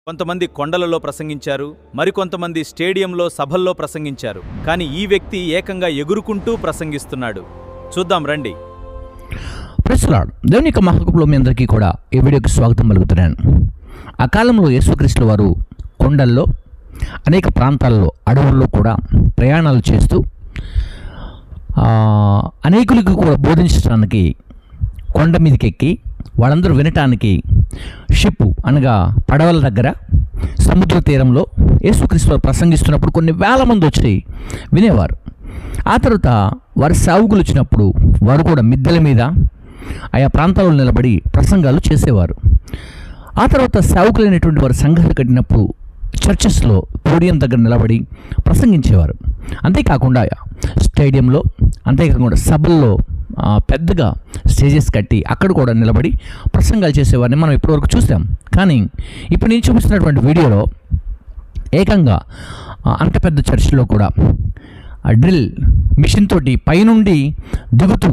కొంతమంది కొండలలో ప్రసంగించారు, మరికొంతమంది స్టేడియంలో సభల్లో ప్రసంగించారు. కానీ ఈ వ్యక్తి ఏకంగా ఎగురుకుంటూ ప్రసంగిస్తున్నాడు. చూద్దాం రండి. Praise the lord. దేవుని యొక్క మహత్వములో మీ అందరికీ కూడా ఈ వీడియోకి స్వాగతం పలుకుతున్నాను. ఆ కాలంలో యేసుక్రీస్తు వారు కొండల్లో, అనేక ప్రాంతాల్లో, అడవుల్లో కూడా ప్రయాణాలు చేస్తూ అనేకులకు కూడా బోధించడానికి కొండ మీదకి ఎక్కి వాళ్ళందరూ వినటానికి షిప్ అనగా పడవల దగ్గర సముద్ర తీరంలో యేసుక్రీస్తు వారు ప్రసంగిస్తున్నప్పుడు కొన్ని వేల మంది వచ్చి వినేవారు. ఆ తర్వాత వారి సేవకులు వచ్చినప్పుడు వారు కూడా మిద్దెల మీద ఆయా ప్రాంతాల్లో నిలబడి ప్రసంగాలు చేసేవారు. ఆ తర్వాత సేవకులైనటువంటి వారు సంఘాలు కట్టినప్పుడు చర్చెస్లో పోడియం దగ్గర నిలబడి ప్రసంగించేవారు. అంతేకాకుండా స్టేడియంలో, అంతేకాకుండా సభల్లో పెద్దగా స్టేజెస్ కట్టి అక్కడ కూడా నిలబడి ప్రసంగాలు చేసేవారిని మనం ఇప్పటివరకు చూసాం. కానీ ఇప్పుడు నేను చూపిస్తున్నటువంటి వీడియోలో ఏకంగా అంత పెద్ద చర్చిలో కూడా డ్రిల్ మిషన్ తోటి పైనుండి దిగుతూ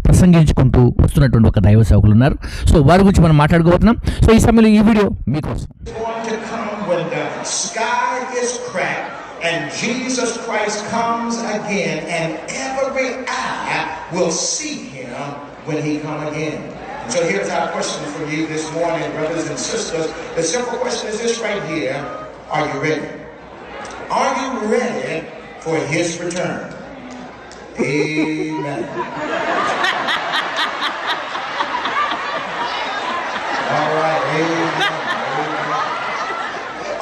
ప్రసంగించుకుంటూ వస్తున్నటువంటి ఒక దైవ సేవకులు ఉన్నారు. సో వారి గురించి మనం మాట్లాడుకోబోతున్నాం. సో ఈ సమయంలో ఈ వీడియో మీకోసం. And Jesus Christ comes again, and every eye will see him when he comes again. So here's our question for you this morning, brothers and sisters. The simple question is this right here: are you ready? Are you ready for his return? Amen. All right, amen.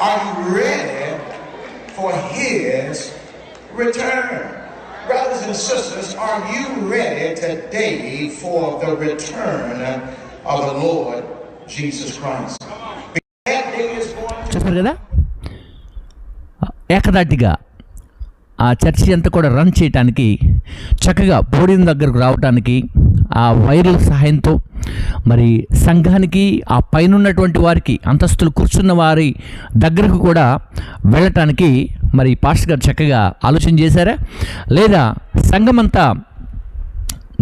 Are you ready for his return? Brothers and sisters, are you ready today for the return of the Lord Jesus Christ? That day is going to... చెప్పారు కదా, ఏకదాటిగా ఆ church అంతా కూడా run చేయటానికి, చక్కగా podium దగ్గరకు రావటానికి ఆ వైర్ల సహాయంతో మరి సంఘానికి, ఆ పైన ఉన్నటువంటి వారికి, అంతస్తులు కూర్చున్న వారి దగ్గరకు కూడా వెళ్ళటానికి మరి పాస్టర్ గారు చక్కగా ఆలోచన చేశారా, లేదా సంఘమంతా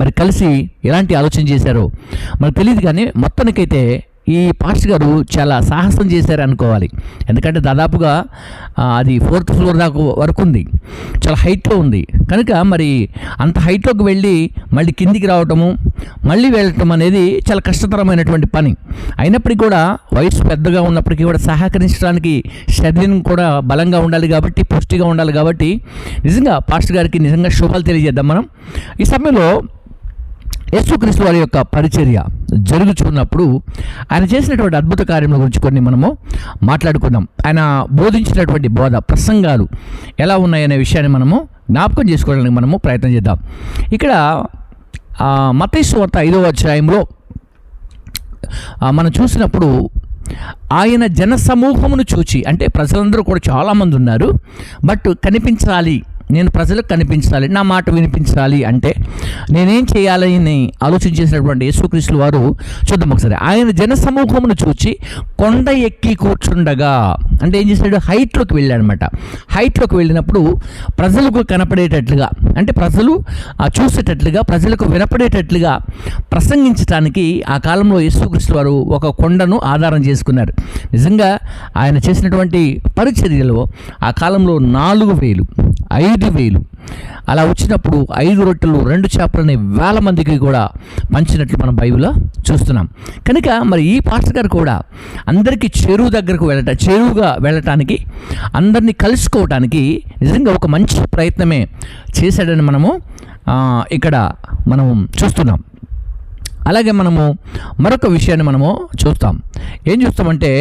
మరి కలిసి ఎలాంటి ఆలోచన చేశారో మనకు తెలియదు. కానీ మొత్తానికైతే ఈ పాస్టర్ గారు చాలా సాహసం చేశారు అనుకోవాలి. ఎందుకంటే దాదాపుగా అది 4th ఫ్లోర్ దాకా వరకు ఉంది, చాలా హైట్లో ఉంది కనుక మరి అంత హైట్లోకి వెళ్ళి మళ్ళీ కిందికి రావటము, మళ్ళీ వెళ్ళటం అనేది చాలా కష్టతరమైనటువంటి పని. అయినప్పటికీ కూడా వయసు పెద్దగా ఉన్నప్పటికీ కూడా సహకరించడానికి శరీరం కూడా బలంగా ఉండాలి కాబట్టి, పుష్టిగా ఉండాలి కాబట్టి నిజంగా పాస్టర్ గారికి నిజంగా శుభాలు తెలియజేద్దాం మనం. ఈ సమయంలో యేసుక్రీస్తు వారి యొక్క పరిచర్య జరుగుతున్నప్పుడు ఆయన చేసినటువంటి అద్భుత కార్యముల గురించి కొన్ని మనము మాట్లాడుకుందాం. ఆయన బోధించినటువంటి బోధ, ప్రసంగాలు ఎలా ఉన్నాయనే విషయాన్ని మనము జ్ఞాపకం చేసుకోవడానికి మనము ప్రయత్నం చేద్దాం. ఇక్కడ మత్తయి సువార్త 5వ అధ్యాయంలో మనం చూసినప్పుడు ఆయన జన సమూహమును చూచి, అంటే ప్రజలందరూ కూడా చాలామంది ఉన్నారు, బట్ కనిపించాలి, నేను ప్రజలకు కనిపించాలి, నా మాట వినిపించాలి అంటే నేనేం చేయాలని ఆలోచన చేసినటువంటి యేసుక్రీస్తు వారు చూద్దాం ఒకసారి. ఆయన జన సమూహమును చూచి కొండ ఎక్కి కూర్చుండగా, అంటే ఏం చేశాడు, హైట్లోకి వెళ్ళాడు అనమాట. హైట్లోకి వెళ్ళినప్పుడు ప్రజలకు కనపడేటట్లుగా, అంటే ప్రజలు చూసేటట్లుగా, ప్రజలకు వినపడేటట్లుగా ప్రసంగించడానికి ఆ కాలంలో యేసుక్రీస్తు వారు ఒక కొండను ఆధారం చేసుకున్నారు. నిజంగా ఆయన చేసినటువంటి పరిచర్యలో ఆ కాలంలో 4,000, 5,000 అలా వచ్చినప్పుడు 5 రొట్టెలు 2 చేపలని వేల మందికి కూడా పంచినట్లు మనం బైబిల్లో చూస్తున్నాం. కనుక మరి ఈ పాస్టర్ గారు కూడా అందరికీ చెరువుగా వెళ్ళటానికి, అందరినీ కలుసుకోవటానికి నిజంగా ఒక మంచి ప్రయత్నమే చేశాడని మనము ఇక్కడ మనం చూస్తున్నాం. అలాగే మనము మరొక విషయాన్ని మనము చూస్తాం. ఏం చూస్తామంటే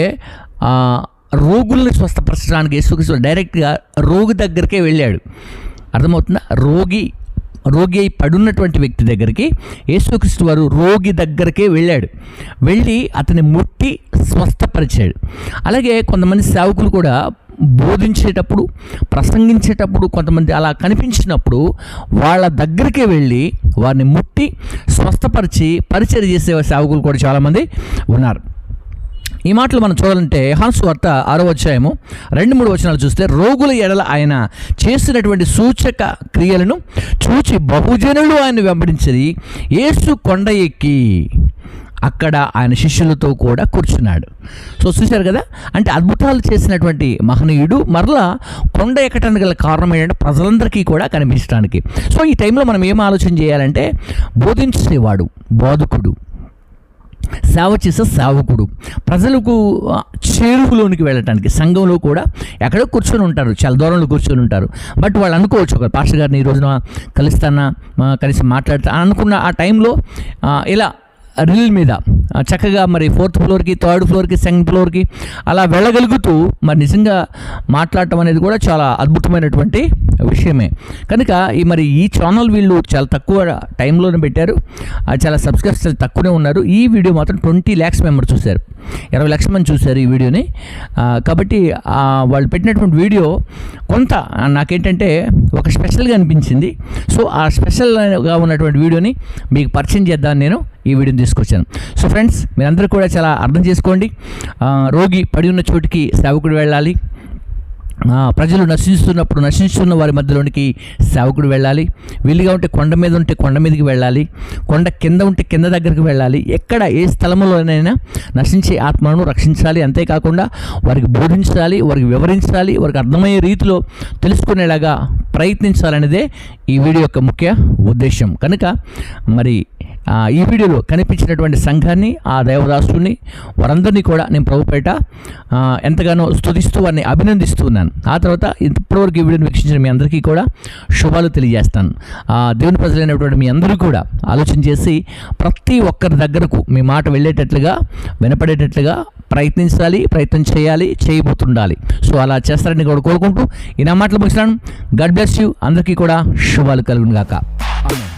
రోగుల్ని స్వస్థపరచడానికి యేసుక్రీస్తు డైరెక్ట్గా రోగి దగ్గరికే వెళ్ళాడు. అర్థమవుతుందా? రోగి అయి పడున్నటువంటి వ్యక్తి దగ్గరికి యేసుక్రీస్తు వారు రోగి దగ్గరికే వెళ్ళి అతన్ని ముట్టి స్వస్థపరిచాడు. అలాగే కొంతమంది సేవకులు కూడా బోధించేటప్పుడు, ప్రసంగించేటప్పుడు కొంతమంది అలా కనిపించినప్పుడు వాళ్ళ దగ్గరికే వెళ్ళి వారిని ముట్టి స్వస్థపరిచి పరిచర్య చేసే సేవకులు కూడా చాలామంది ఉన్నారు. ఈ మాటలు మనం చూడాలంటే యోహాను సువార్త 6వ అధ్యాయము 2-3 వచనాలు చూస్తే, రోగుల ఎడల ఆయన చేసినటువంటి సూచక క్రియలను చూచి బహుజనులు ఆయన వెంబడించి యేసు కొండ ఎక్కి అక్కడ ఆయన శిష్యులతో కూడా కూర్చున్నాడు. సో చూశారు కదా, అంటే అద్భుతాలు చేసినటువంటి మహనీయుడు మరలా కొండ ఎక్కడానికి గల కారణం ఏంటంటే ప్రజలందరికీ కూడా కనిపించడానికి. సో ఈ టైంలో మనం ఏం ఆలోచన చేయాలంటే, బోధించేవాడు బోధకుడు, సేవ చేసే సేవకుడు, ప్రజలకు చేరువులోనికి వెళ్ళటానికి సంఘంలో కూడా ఎక్కడో కూర్చొని ఉంటారు, చాలా దూరంలో కూర్చొని ఉంటారు. బట్ వాళ్ళు అనుకోవచ్చు, ఒక పాస్టర్ గారిని ఈ రోజున కలుస్తానా, కలిసి మాట్లాడతా అనుకున్న ఆ టైంలో ఇలా రిల్ మీద చక్కగా మరి 4th ఫ్లోర్కి, 3rd ఫ్లోర్కి, 2nd ఫ్లోర్కి అలా వెళ్ళగలుగుతూ మరి నిజంగా మాట్లాడటం అనేది కూడా చాలా అద్భుతమైనటువంటి విషయమే. కనుక ఈ ఛానల్ వీళ్ళు చాలా తక్కువ టైంలోనే పెట్టారు, చాలా సబ్స్క్రైబర్స్ చాలా తక్కువనే ఉన్నారు. ఈ వీడియో మాత్రం 20 lakhs మెంబర్స్ చూశారు, 20 లక్షల మంది చూశారు ఈ వీడియోని. కాబట్టి వాళ్ళు పెట్టినటువంటి వీడియో కొంత నాకేంటంటే ఒక స్పెషల్గా అనిపించింది. సో ఆ స్పెషల్గా ఉన్నటువంటి వీడియోని మీకు పరిచయం చేద్దామని నేను ఈ వీడియోని తీసుకొచ్చాను. సో ఫ్రెండ్స్, మీరందరూ కూడా చాలా అర్థం చేసుకోండి. రోగి పడి ఉన్న చోటికి సేవకుడు వెళ్ళాలి, ప్రజలు నశించుతున్న వారి మధ్యలోనికి సేవకుడు వెళ్ళాలి, వీలుగా ఉంటే కొండ మీద ఉంటే కొండ మీదకి వెళ్ళాలి, కొండ కింద ఉంటే కింద దగ్గరికి వెళ్ళాలి, ఎక్కడ ఏ స్థలంలోనైనా నశించే ఆత్మలను రక్షించాలి. అంతేకాకుండా వారికి బోధించాలి, వారికి వివరించాలి, వారికి అర్థమయ్యే రీతిలో తెలుసుకునేలాగా ప్రయత్నించాలనేదే ఈ వీడియో యొక్క ముఖ్య ఉద్దేశం. కనుక ఈ వీడియోలో కనిపించినటువంటి సంఘాన్ని, ఆ దేవదాసుని, వారందరినీ కూడా నేను ప్రభుపేట ఎంతగానో స్తుతిస్తూ వారిని అభినందిస్తున్నాను. ఆ తర్వాత ఇప్పటివరకు ఈ వీడియోని వీక్షించిన మీ అందరికీ కూడా శుభాలు తెలియజేస్తాను. దేవుని ప్రజలైనటువంటి మీ అందరూ కూడా ఆలోచన చేసి ప్రతి ఒక్కరి దగ్గరకు మీ మాట వెళ్ళేటట్లుగా, వినపడేటట్లుగా ప్రయత్నం చేయాలి, చేయబోతుండాలి. సో అలా చేస్తారని కూడా కోరుకుంటూ ఈ నా మాటలు ముగిస్తున్నాను. God bless you. అందరికీ కూడా శుభాలు కలుగును గాక. ఆమేన్.